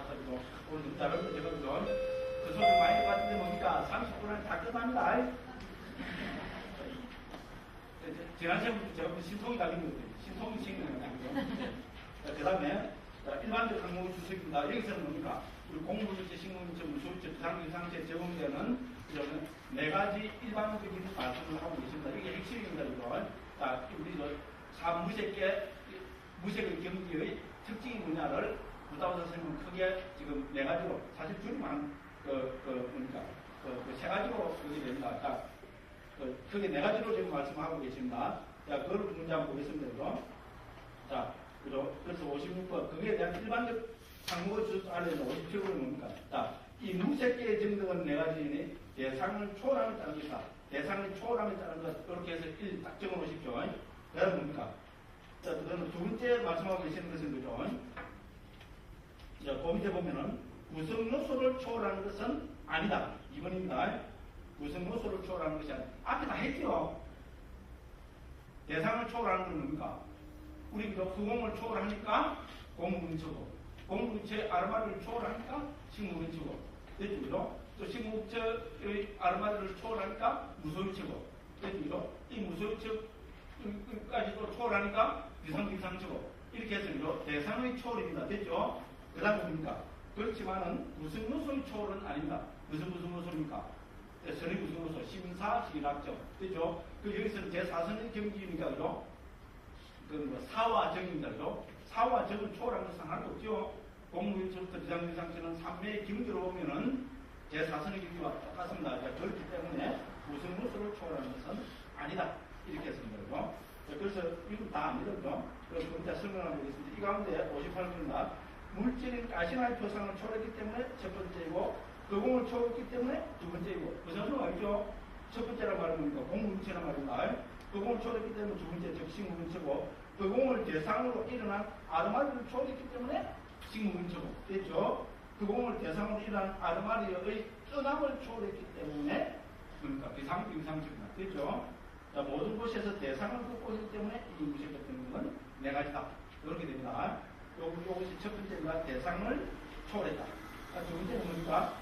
Speaker 1: 그리고 오늘 좀 다른 제가 그 소리 많이 봤는데 뭡니까? 30분 안에 다 끝납니다. 지난 시간부터 제가 신통이 달린 거거든요. 신통이 생기는 거죠. 그 다음에 일반적 항목의 주석입니다. 여기서는 뭡니까? 우리 공부주체, 식물주체, 물수주체, 비상상체 제공되는 네 가지 일반적인 말씀을 하고 계십니다. 이게 핵심입니다. 이거. 자, 우리 무색의 경지의 특징 분야를 부다우사 선생님은 크게 지금 네 가지로 사실 줄이면 세 가지로 그게 됩니다. 자, 크게 네 가지로 지금 말씀하고 계십니다. 자, 그걸 문제 한번 보겠습니다. 이거. 자, 그죠? 그래서 56번 그에 대한 일반적 항목의 주소 안에는 57번은 뭡니까? 자, 이 무색계의 정등은 네 가지니 대상을 초월함에 따른 것이다. 대상을 초월함에 따른 것 이렇게 해서 1 딱 적어 놓으십시오. 그다음 뭡니까? 자, 그다음 두 번째 말씀하고 계시는 것은 그죠? 자, 그 밑에 보면은 구성 요소를 초월하는 것은 아니다. 2번입니다. 구성 요소를 초월하는 것이 아니다. 앞에 다 했죠. 대상을 초월하는 건 뭡니까? 우리 그 후공을 초월하니까 공무근처고, 공무근처의 아르마리를 초월하니까 식무근처고, 됐죠? 또 식무근처의 아르마리를 초월하니까 무소유처고, 됐죠? 이 무소유처까지도 초월하니까 비상비상처고, 이렇게 해서 대상의 초월입니다. 됐죠? 그 다음에 뭡니까? 그렇지만은 무슨 요소의 초월은 아닙니다. 무슨 요소입니까? 선의 무슨 요소, 심사시락정. 됐죠? 그 여기서는 제4선의 경기니까, 그죠? 사와 정입니다. 그죠? 사와 정을 초월한 것은 하나도 없죠? 공무원처부터 비상비상처는 3매의 경기로 보면은 제4선의 경기와 똑같습니다. 그렇기 때문에 무슨 요소를 초월하는 것은 아니다. 이렇게 했습니다. 그죠? 그래서 이건 다 안 믿었죠? 그래서 혼자 설명하고 있습니다. 이 가운데 58번입니다. 물질인 가시나의 표상을 초월했기 때문에 첫 번째이고, 거공을 초월했기 때문에 두 번째이고, 무슨 소리가 있죠? 첫 번째라고 말하면 공무문체란 말입니다. 거공을 초월했기 때문에 두 번째, 즉 식무문체고, 거공을 대상으로 일어난 아르마리를 초월했기 때문에 식무문체고, 됐죠? 거공을 대상으로 일어난 아르마리의 떠남을 초월했기 때문에 그러니까 비상처입니다. 됐죠? 자, 모든 곳에서 대상을 긋고 있기 때문에 이 무식 같은 것은 네 가지다. 이렇게 됩니다. 요것이 첫 번째입니다. 대상을 초월했다. 두 번째는 뭡니까?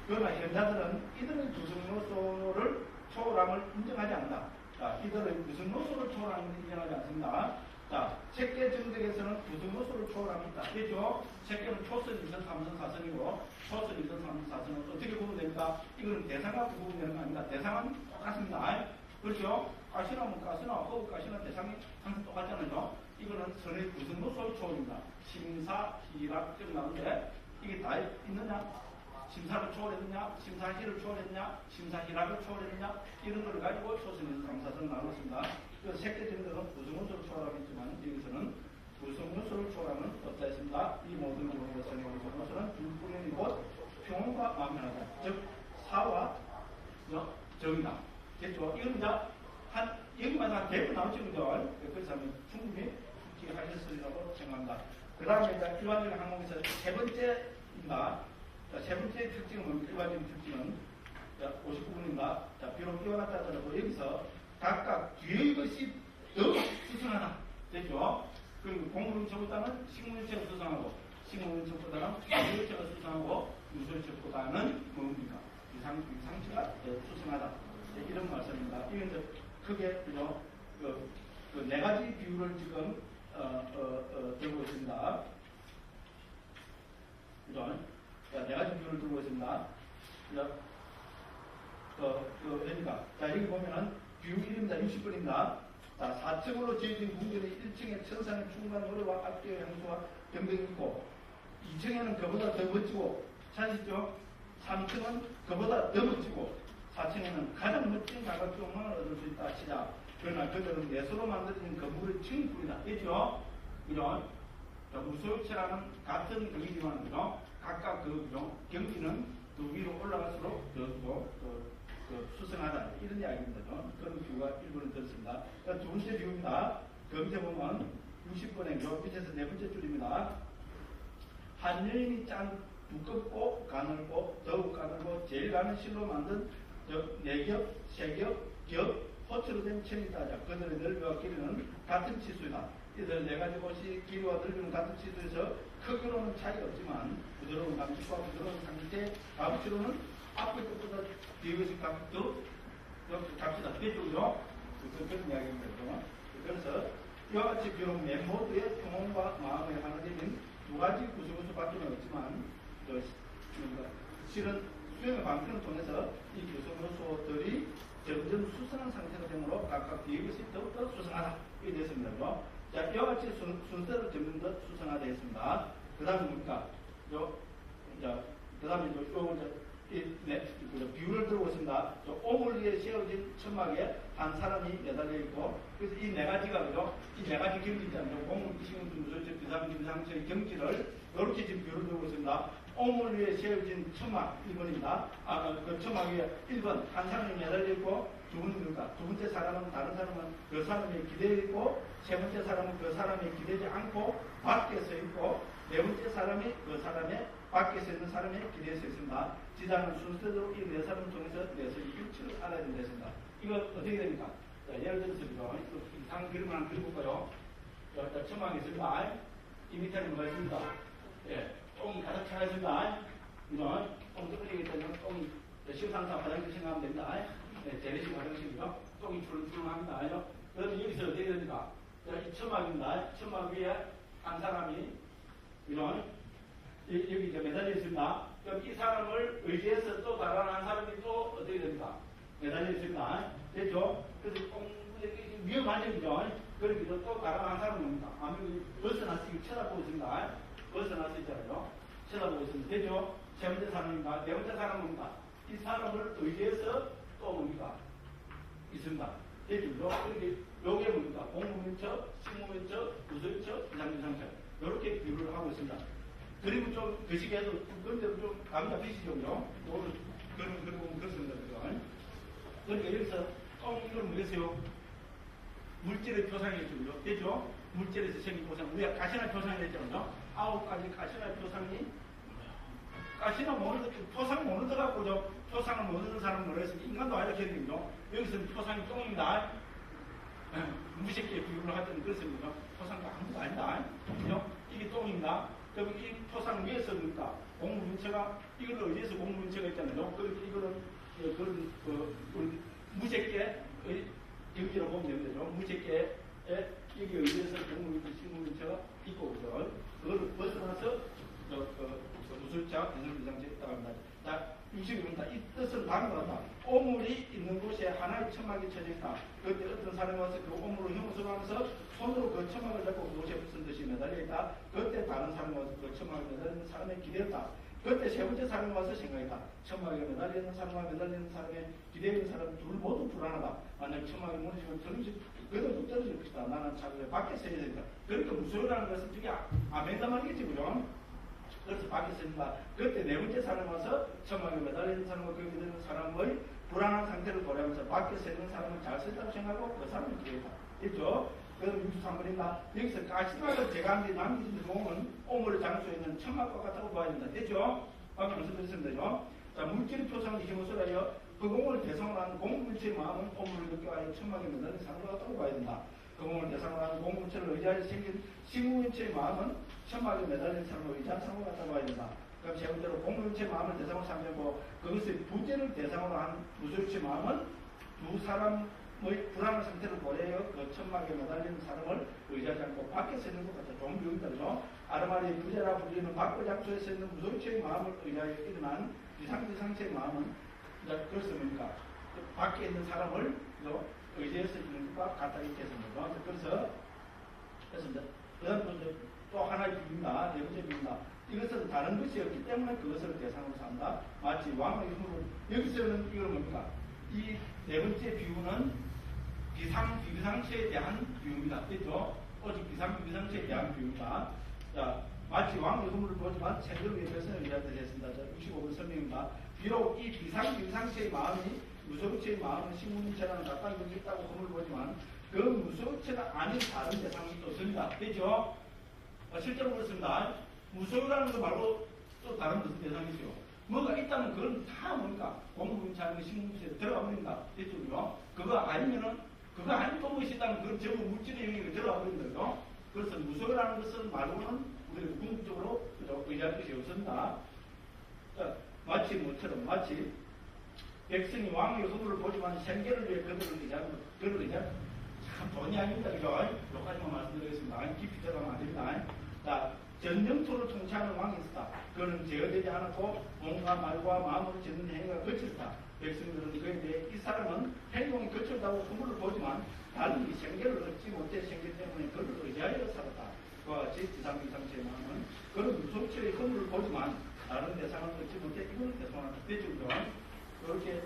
Speaker 1: 그러나 현자들은 이들의 구성 요소를 초월함을 인정하지 않는다. 자, 이들의 구성 요소를 초월함을 인정하지 않습니다. 자, 색계 정득에서는 구성 요소를 초월함이 있다. 그렇죠? 색계는 초선, 2선, 3선, 4선이고, 초선, 2선, 3선, 4선은 어떻게 구분됩니까? 이거는 대상과 구분되는 거 아닙니다. 대상은 똑같습니다. 그렇죠? 가시나면 가시나, 가시나 대상이 항상 똑같잖아요. 이거는 선의 구성 요소의 초월입니다. 심사, 희락, 점 나오는데 이게 다 있느냐? 심사를 초월했느냐? 심사희를 초월했느냐? 심사희락을 초월했느냐? 이런 걸 가지고 초선에서 3, 4선 나눴습니다. 그래서 색계 정도는 구성 요소를 초월하고 있지만 여기서는 구성 요소를 초월하면 없다 했습니다. 이 모든 부분에서의 구성 요소는 둘뿐인 곧 평온과 만면하다. 즉 사와 정이다. 됐죠? 이건 이제 여기만 한 대부 나오죠, 그죠? 그래서 충분히 하셨으리라고 생각합니다. 그 다음에 이제 일반적인 항목에서 세 번째입니다. 자, 세 번째 특징은 뭡니까? 일반적인 특징은 59분입니다. 자, 비록 뛰어났다 하더라도 여기서 각각 뒤의 것이 더 수승하다. 됐죠? 그리고 공무원처보다는 식물체가 수승하고, 식물체보다는 무소유체가 수승하고, 무소유체보다는 뭡니까? 비상체가 수승하다. 네, 이런 말씀입니다. 이건 이제 크게, 그죠? 그 네 가지 비율을 지금 들고 있습니다. 그죠? 네 가지 비율을 들고 있습니다. 그러니까, 자, 여기 보면은 비율 1입니다. 60분입니다. 자, 4층으로 지어진 궁전이 1층에 천상의 충만 노래와 악기의 향수와 경배가 있고, 2층에는 그보다 더 멋지고, 찾으시죠? 3층은 그보다 더 멋지고, 4층에는 가장 멋진 가각종을 얻을 수 있다 치자. 그러나 그들은 내수로 만들어진 건물의 층뿐이다. 있죠? 이런 무소유체라는 같은 의미만 그죠? 각각 그 경기는 그 위로 올라갈수록 더 수승하다. 이런 이야기입니다. 그런 비유가 1번을 들었습니다. 두 번째 비유입니다. 그 밑에 보면 60번에 요 밑에서 네 번째 줄입니다. 한 여인이 짠 두껍고 가늘고 더욱 가늘고 제일 가는 실로 만든 네 겹, 세 겹, 호추로 된 천이 따자. 그들의 넓이와 길이는 같은 치수이다. 이들 네 가지 곳이 길이와 넓이는 같은 치수에서 크기로는 차이가 없지만 부드러운 감촉과 부드러운 상태, 값으로는 앞의 것보다 뒤의 것이 값도 값이다. 그쪽이죠? 그런 이야기입니다. 그래서 이와 같이 비록 맨 모두의 평온과 마음의 하나되는 두 가지 구성요소밖에 없지만 실은 수행의 방편을 통해서 이 구성요소들이 점점 수승한 상태가 되므로 각각 뒤의 것이 더욱더 수승하다. 이게 됐습니다. 자, 이와 같이 순서를 점점 더 수승하다 했습니다. 그 다음에 뭡니까? 그 다음에 비율을 들고 있습니다. 오물 위에 세워진 천막에 한 사람이 매달려 있고, 그래서 이 네 가지가, 그죠? 이 네 가지 경기 있잖아요. 공물, 기식물, 무소유체, 비상처의 경기를 이렇게 지금 비율을 들고 있습니다. 오물 위에 세워진 천막 1번입니다. 그 천막 위에 1번 한 사람이 매달려 있고 두 번째 사람은 다른 사람은 그 사람이 기대어 있고 세 번째 사람은 그 사람이 기대지 않고 밖에 서 있고 네 번째 사람이 그 사람의 밖에 서 있는 사람이 기대어 서 있습니다. 지자는 순서대로 이 네 사람을 통해서 내서의 위치를 알아야 된다. 이거 어떻게 됩니까? 자, 예를 들어서 이상 그림을 하나 그려볼까요? 천막이 있습니다. 이 밑에는 뭐가 있습니다. 예, 똥이 가득 차가 있습니다. 이건 똥 뜯어지기 때문에 똥이 시상사 화장실 생각하면 됩니다. 네, 재래식 화장실이죠. 똥이 출렁출렁합니다. 그러면 여기서 어떻게 됩니까? 이 천막입니다. 천막 위에 한 사람이 이런 여기 이제 매달려 있습니다. 그럼 이 사람을 의지해서 또 다른 한 사람이 또 어떻게 됩니까? 매달려 있습니다. 됐죠? 그래서 위험한 점이죠. 그러기도 또 다른 한 사람은 뭡니까? 아무리 벗어나서 쳐다보고 있습니다. 벗어나서 있잖아요. 쳐다보고 있으면 되죠? 세 번째 사람입니다. 네 번째 사람은 뭡니까? 이 사람을 의지해서 또 뭡니까? 있습니다. 되죠? 그렇게 요게 뭡니까? 공무민처, 식무민처, 부서처, 비상비상처 이렇게 비유를 하고 있습니다. 그리고 좀 거시기해도 그런데 좀 감이 잡히시죠? 요거를 그리고 그렇습니다. 그러니까 여기서 이건 뭐겠어요? 물질의 표상이겠죠. 되죠? 물질에서 생긴 표상. 우리가 가시나 표상이 했잖아요. 9가지 가시나 표상이 가시나 모르는 표상 모르는 갖고 표상을 모르는 사람은 뭐랬으면 인간도 이렇게 되는 거죠. 여기서는 표상이 똥입니다. 무식하게 비유를 하더니 그렇습니다. 표상도 아무것도 아니다. 그죠? 이게 똥입니다. 그럼 이 표상 위에서 뭡니까? 공무문체가 이걸 의지해서 공무문체가 있잖아요. 그렇게 이거는 무색계 여기로 보면 되죠. 무색계에 여기 의지해서 공무문체, 식무문체가 있고 그죠? 그걸 벗어나서 무술자, 비상비상체 있다고 합니다. 자, 60입니다. 이 뜻은 다른 거다. 오물이 있는 곳에 하나의 천막이 쳐져 있다. 그때 어떤 사람이 와서 그 오물을 혐오스러워하면서 손으로 그 천막을 잡고 그곳에 붙은 듯이 매달려 있다. 그때 다른 사람이 와서 그 천막을 매달리는 사람에 기대었다. 그때 세 번째 사람이 와서 생각했다. 천막에 매달리는 사람과 매달리는 사람에 기대있는 사람 둘 모두 불안하다. 만약 천막이 무너지면 그래도 떨어질 것이다. 나는 차라리 밖에 서야 된다. 그러니까 무서워라는 것은 저게 아멘다 말이겠지, 그죠? 그래서 밖에 서있다. 그때 네 번째 사람이 와서 천막에 매달리는 사람과 거기 있는 사람의 불안한 상태를 고려하면서 밖에 서 있는 사람은 잘 썼다고 생각하고 그 사람은 기대했다. 있죠? 그럼 63번입니다. 여기서 가시나를 제거한 남기신 공은 오물 장소에 있는 천막과 같다고 봐야 된다. 됐죠? 방금 말씀드렸습니다. 되죠? 자, 물질의 표상을 힘으로써라요. 그 공을 대상으로 하는 공물체의 마음은 오물을 느껴하여 천막에 매달린 사람과 같다고 봐야 된다. 그 공을 대상으로 하는 공물체를 의지하여 생긴 식물체의 마음은 천막에 매달린 사람을 의지한 사람과 같다고 봐야 된다. 그럼 세 번째로 공물체의 마음을 대상으로 삼고 그것의 부재를 대상으로 한 무술체의 마음은 두 사람의 불안한 상태를 고려하여 그 천막에 매달리는 사람을 의지하지 않고 밖에 서 있는 것 같아. 좋은 비유입니다. 그죠? 아르마리의 부재라 불리는 밖의 장소에 서 있는 무술체의 마음을 의지하여 일어난 비상체의 마음은 그래서 뭡니까? 밖에 있는 사람을 의지해서 있는 것과 같다 이렇게 했습니다. 그래서 그다음 또 하나의 비유입니다. 네 번째 비유입니다. 이것은 다른 것이었기 때문에 그것을 대상으로 삼다. 마치 왕의 힘으로 여기서는 이걸 뭡니까? 이 네 번째 비유는 비상체에 대한 비유입니다. 됐죠? 오직 비상체에 대한 비유입니다. 자, 마치 왕의 흐물을 보지만 샌들 위에 벼슬을 위하여 했습니다. 자, 65번 설명입니다. 비록 이 비상체의 마음이 무소체의 마음은 식물체라는 가까운 것이 있다고 흐물을 보지만 그 무소체가 아닌 다른 대상이 또 있습니다. 됐죠? 실제로 그렇습니다. 무소유라는 거 말고 또 다른 무슨 대상이죠. 뭐가 있다면 그건 다 뭡니까? 공무문체 아니면 식물체에 들어가 버립니다. 됐죠? 그거 아니면은 그거 아닌 또 무엇이 있다면 그건 전부 물질의 영역에 들어가 버립니다. 그죠? 그래서 무소유라는 것은 말로는 우리가 궁극적으로 의지할 것이 없습니다. 자, 마치 백성이 왕의 허물을 보지만 생계를 위해 그들을 의지하는 참 돈이 아닙니다. 그죠? 여기까지만 말씀드리겠습니다. 깊이 들어가면 안 됩니다. 자, 전쟁토를 통치하는 왕이 있었다. 그는 제어되지 않았고 몸과 말과 마음으로 짓는 행위가 거칠다. 백성들은 그에 대해 이 사람은 행동이 거칠다고 허물을 보지만 달리 생계를 얻지 못해 생계 때문에 그를 의지하여 살았다. 그와 같이 비상체의 마음은 그는 무속체의 허물을 보지만 다른 대상을 얻지 못해 이걸 대상으로 되죠. 그렇게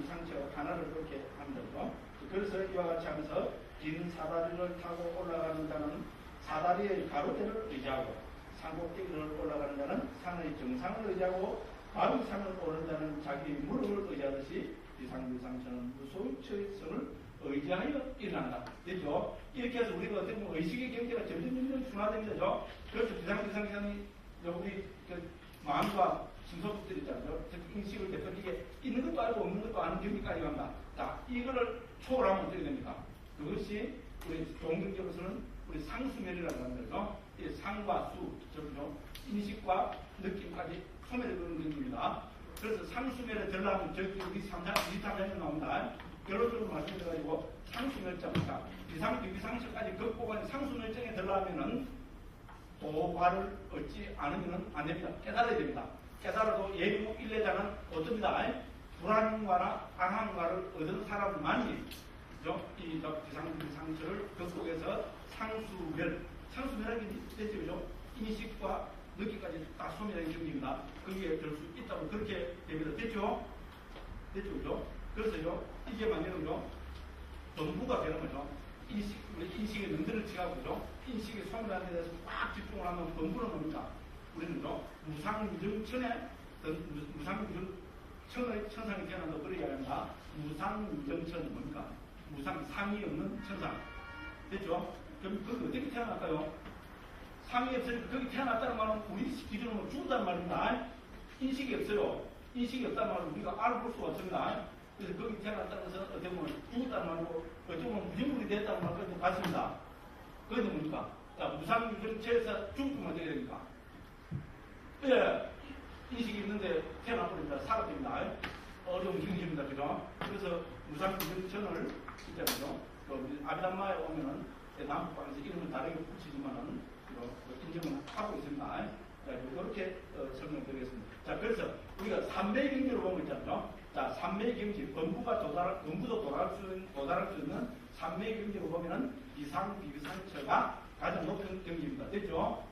Speaker 1: 비상체와 하나를 그렇게 합니다. 그래서 이와 같이 하면서 긴 사다리를 타고 올라가는 자는 사다리의 가로대를 의지하고 산꼭대기를 올라가는 자는 산의 정상을 의지하고 바위 산을 오르는 자는 자기 무릎을 의지하듯이 비상비상처는 무소의 처성을 의지하여 일어난다. 됐죠? 이렇게 해서 우리가 어떻게 보면 의식의 경계가 점점 순화됩니다. 그렇죠? 비상비상이 우리 마음과 신소득들 있잖아요. 특히 인식을 대표적이게 있는 것도 알고 없는 것도 아는 경기까지 갑니다. 자, 이거를 초월하면 어떻게 됩니까? 그것이 우리 종교적으로서는 우리 상수멸이라고 하는 거죠. 이 상과 수, 그렇죠? 인식과 느낌까지 소멸해버리는 경기입니다. 그래서 상수멸에 들어가면 저기 우리 23장에 나옵니다. 결론적으로 말씀드려가지고 상수멸자입니다. 비상처까지 극복한 상수멸장에 들어가면은 도발을 얻지 않으면 안 됩니다. 깨달아야 됩니다. 깨달아도 예비국 일례자는 어떻습니다. 불안과나 방황과를 얻은 사람만이 이 비상처를 극복해서 상수멸하게 되죠. 그죠? 인식과 느끼까지 다 소멸하는 경기입니다. 거기에 들 수 있다고 그렇게 됩니다. 됐죠? 그죠? 그래서요, 이게 만약에요, 전부가 되는 거죠. 인식의 능들을 취하고죠. 인식의 소멸하는 데 대해서 꽉 집중을 하면 전부는 뭡니까? 우리는요, 무상유정천의 천상이 태어난다고 그렇게 이야기합니다. 무상유정천은 뭡니까? 무상, 상이 없는 천상. 됐죠? 그럼 거기 어떻게 태어날까요? 상이 없으니까 거기 태어났다는 말은 우리 기준으로 죽었다는 말입니다. 인식이 없어요. 인식이 없다는 말은 우리가 알아볼 수가 없습니다. 그래서 거기 태어났다는 것은 어떻게 보면 죽었다는 말이고 어떻게 보면 무정물이 됐다는 말과 같습니다. 그건 뭡니까? 자, 무상유정체에서 죽으면 어떻게 됩니까? 예, 인식이 있는데 태어나버립니다. 살아버립니다. 어려운 경기입니다. 그죠? 그래서 무상유정천을 진짜로 아비담마에 오면은 남북방에서 이름은 다르게 붙이지만은 인정을 하고 있습니다. 자, 이렇게 설명드리겠습니다. 자, 그래서 우리가 삼매의 경지로 보고 있잖아요. 자, 삼매의 경지, 범부도 도달할 수 있는 삼매의 경지로 보면은 비상, 비비상처가 가장 높은 경지입니다. 됐죠?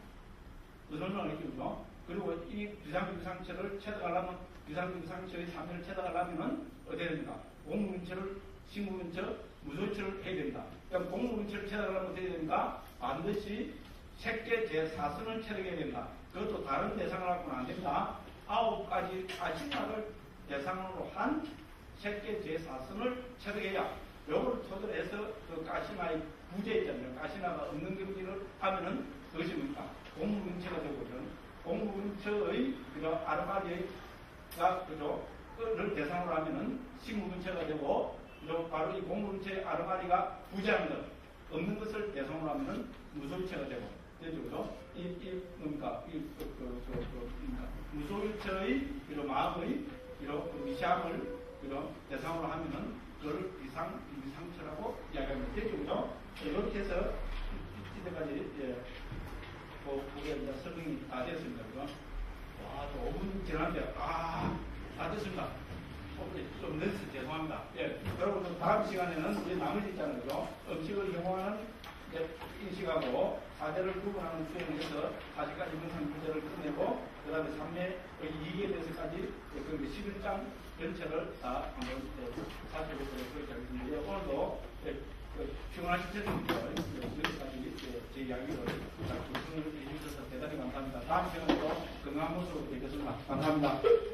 Speaker 1: 그 설명을 했죠. 그리고 이 비상, 비비상처를 채택하려면, 비상, 비비상처의 삼매를 채택하려면은 어떻게 됩니까? 공무근처를, 식무근처, 무소처를 해야 됩니다. 그럼 공무근처를 채택하려면 어떻게 됩니까? 반드시 색계 제4선을 체득해야 된다. 그것도 다른 대상을 갖고는 안 됩니다. 9가지 가시막을 대상으로 한 색계 제4선을 체득해야 요걸 토대로 해서 그 가시마의 부재 있잖아요. 가시마가 없는 경기를 하면은 그것이 뭡니까? 공무근처가 되거든. 공무근처의 아르마리가 그를 대상으로 하면은 식무근처가 되고 바로 이 공무근처의 아르마리가 부재한 것 없는 것을 대상으로 하면은 무소유체가 되고 되죠. 뭡니까? 무소유체의 마음의 미시함을 대상으로 하면은 그걸 비상처라고 이야기합니다. 되죠. 그죠? 이렇게 해서 이때까지 그게 이제 설명이 다 됐습니다. 그죠? 와, 또 5분 지났는데, 다 됐습니다. 좀 늦어서 죄송합니다. 예. 여러분, 다음 시간에는 이제 나머지 있잖아요. 그죠? 음식을 이용하는 인식하고 4대를 구분하는 수행을 해서 4시까지 분상 구제를 끝내고 그 다음에 3매 2기에 대해서까지 11장 전체를 다 한번 살펴보도록 그렇게 하겠습니다. 오늘도 피곤하실 텐데 여기까지 제 이야기를 잘 구성을 해주셔서 대단히 감사합니다. 다음 시간에도 건강한 모습으로 뵙겠습니다. 감사합니다.